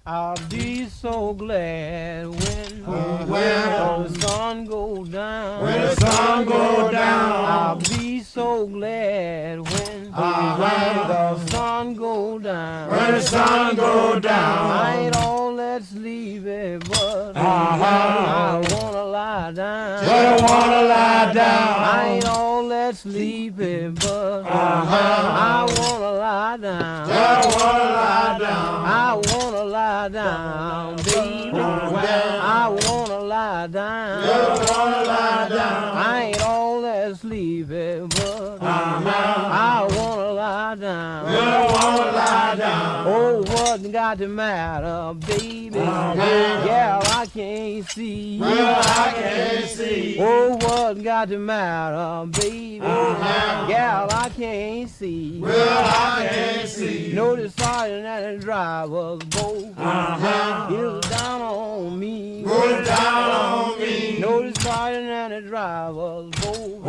I'll be so glad when the sun goes down. When the sun goes down. I'll be so glad when the sun goes down. When the sun goes down. I ain't all that sleepy, but I wanna lie down. But I wanna lie down. I ain't all that sleepy, but I wanna lie down. But I wanna lie down. I wanna lie down, baby. I wanna lie down. But I wanna lie down. I ain't all that sleepy, but I wanna lie down. But I wanna lie down. Oh, what got the matter, baby? Yeah, I can't see. Well, I can't see. Oh, what got the matter, baby? Yeah, I can't see. Well, I can't see. No, the sergeant and the driver's both is down on me. Put it down on me. No, the sergeant and the driver's both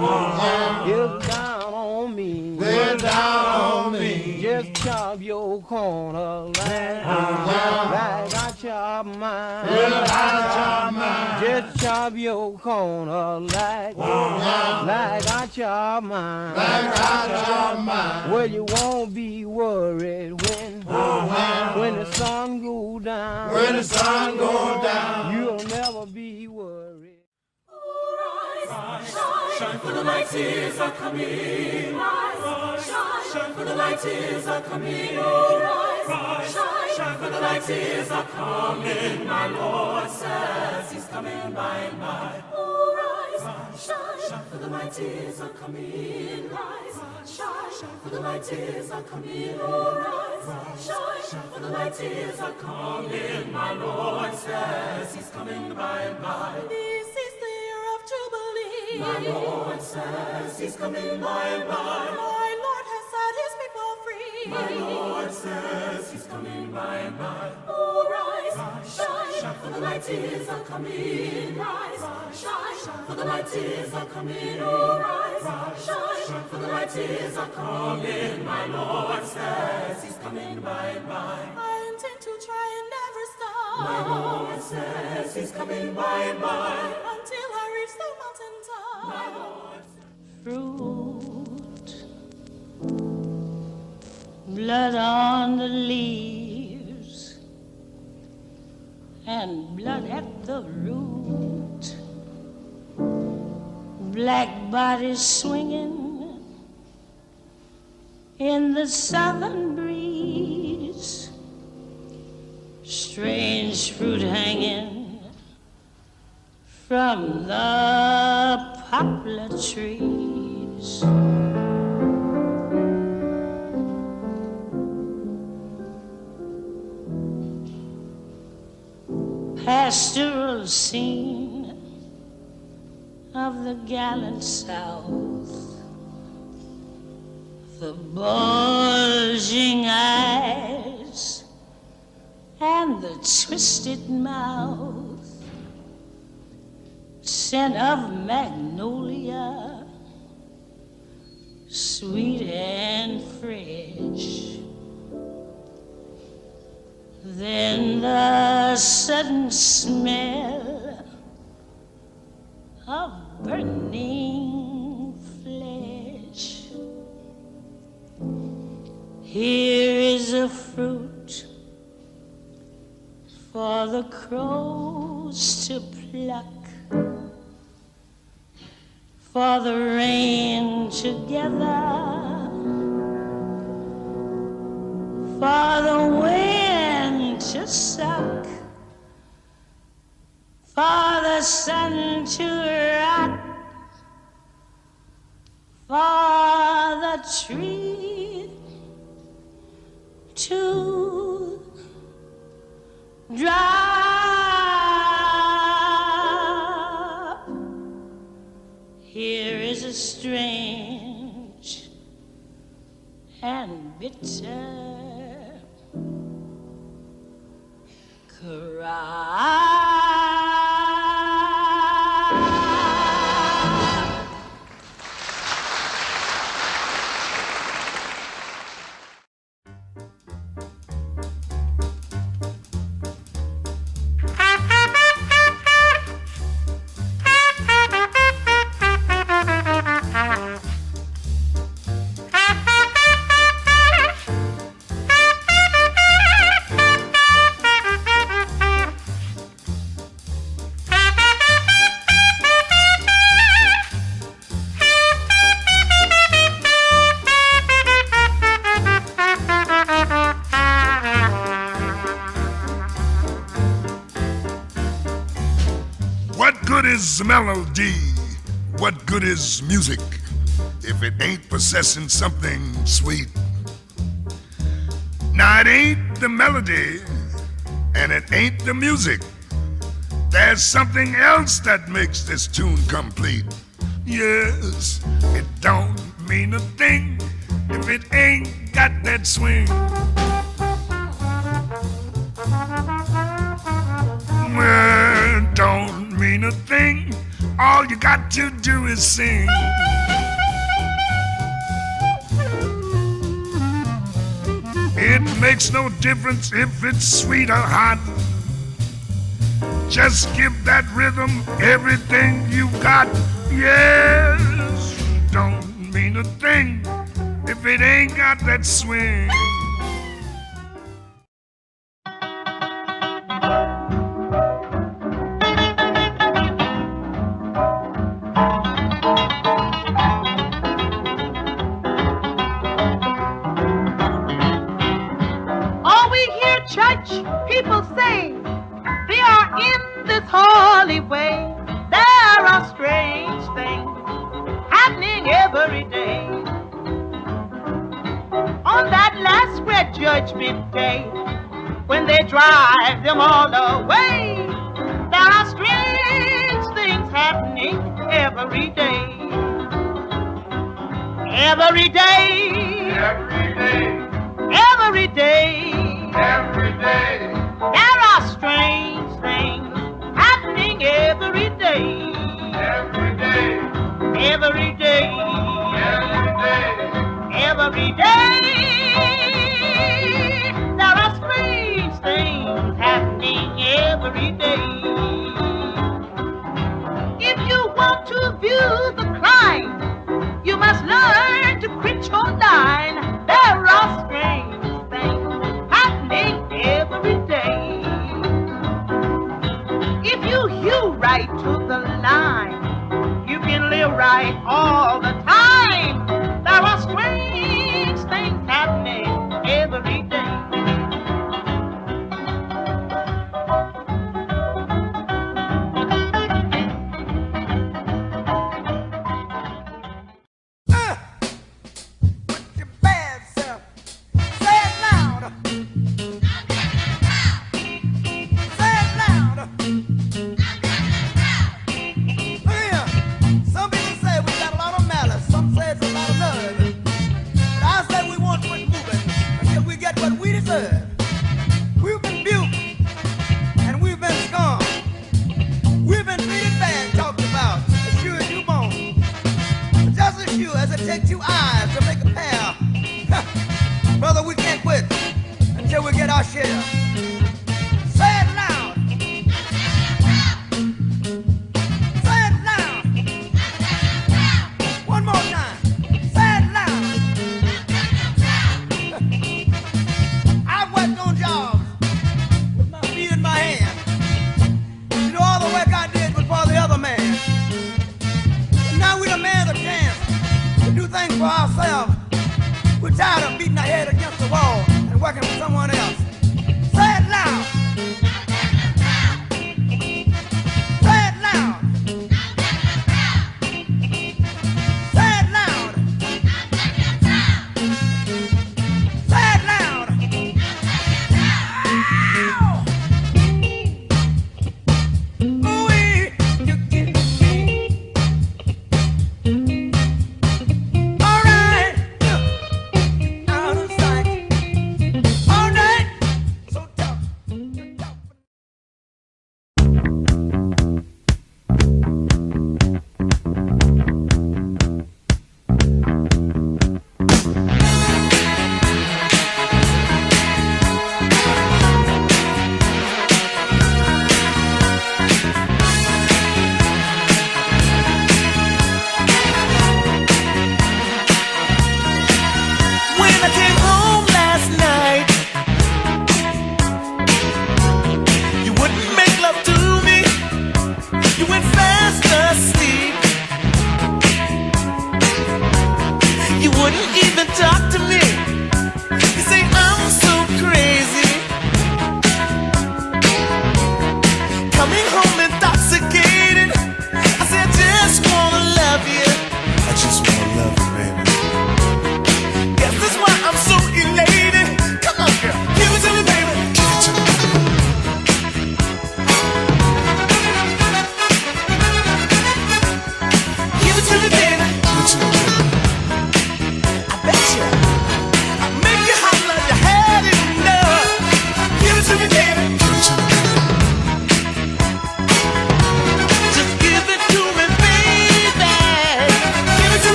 is down on me. Put it down on me. Just chop your corner like I chop mine. Well, I chop mine. Just chop your corner like I chop mine. Like I chop mine. Well, you won't be worried when the sun goes down. When the sun goes down. You'll never be worried. Shine, for the light is a coming. Shine, for the light is a coming. Shine, for the light is a coming. My Lord says He's coming by and by. Shine, for the light is a coming. Shine, for the light is a coming. Shine, for the light is a coming. My Lord says He's coming by and by. This is the year of Jubilee. My Lord says He's coming by and by. My Lord has set His people free. My Lord says He's coming by and by. Oh, rise, shine, for the light is a coming. Rise, shine, for the light is a coming. Oh, rise, shine, for the light is a coming. My Lord says He's coming by and by. I intend to try and never stop. My Lord says He's coming by and by. Until I reach the mountaintop. My Lord says. Fruit, blood on the leaves, and blood at the root. Black bodies swinging in the southern breeze. Strange fruit hanging from the poplar trees. Pastoral scene of the gallant South, the bulging eyes and the twisted mouth, scent of magnolia, sweet and fresh. Then the sudden smell of burning flesh. Here is a fruit for the crows to pluck, for the rain to gather, for the wind to suck, for the sun to rock, for the tree to drop. Here is a strange and bitter cry. is melody? What good is music if it ain't possessing something sweet? Now it ain't the melody and it ain't the music. There's something else that makes this tune complete. Yes, it don't mean a thing if it ain't got that swing. Well, don't mean a thing. All you got to do is sing. It makes no difference if it's sweet or hot. Just give that rhythm everything you got. Yes, don't mean a thing if it ain't got that swing. All we hear church people say, they are in this holy way. There are strange things happening every day. On that last great judgment day, when they drive them all away, there are strange things happening every day. Every day. Every day. Every day. Every day. There are strange things happening every day. Every day. Every day. Every day. Every day. There are strange things happening every day. If you want to view the climb, you must learn to quit your line. There are strange things happening every day. If you hew right to the line, you can live right all the time. There are strange things happening every day. We're tired of beating our head against the wall and working for someone else. Say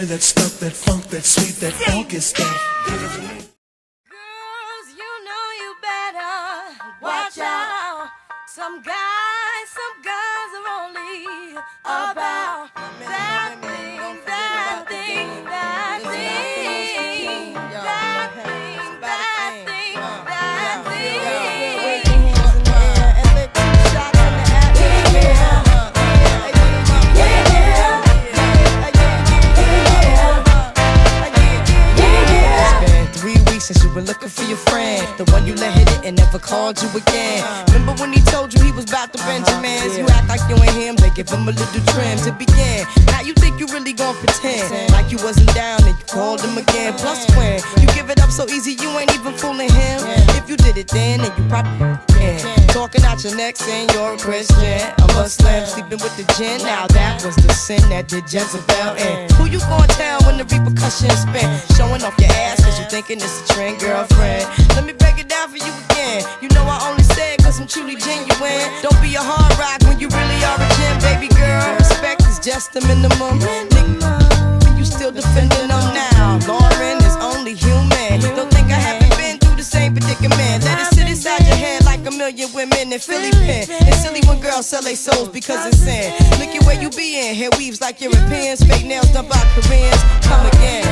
that stuff, that funk, that sweet, that funky stuff. Girls, you know you better watch out. Some guys are only about that thing, that thing, that thing, that thing, that thing, that thing. Wave your hands in the air and let the shot in the atmosphere. It's been 3 weeks since you were looking for your friend, the one you let hit it and never called you again. Remember when he told you he was about to Benjamins? You act like you ain't him, they give him a little trim to begin. Now you think you really gon' pretend like you wasn't down and you called him again. Plus when you give it up so easy, you ain't even fooling him. If you did it then you probably can. Talking out your neck saying you're a Christian, a Muslim, sleeping with the gin. Now that was the sin that did Jezebel in. Who you gon' tell when the repercussions spin? Showing off your ass cause you thinking it's a trend, girlfriend. Let me break it down for you again. You know I only say it cause I'm truly genuine. Don't be a hard rock when you really are a gem, baby girl. Respect is just the minimum. Nigga, you still defending them now. Lauren is only human. Don't think I haven't been through the same predicament. Let it sit inside your head like a million women in Philly pen. It's silly when girls sell their souls because it's sin. Look at where you be in. Hair weaves like Europeans. Fake nails done by Koreans. Come again.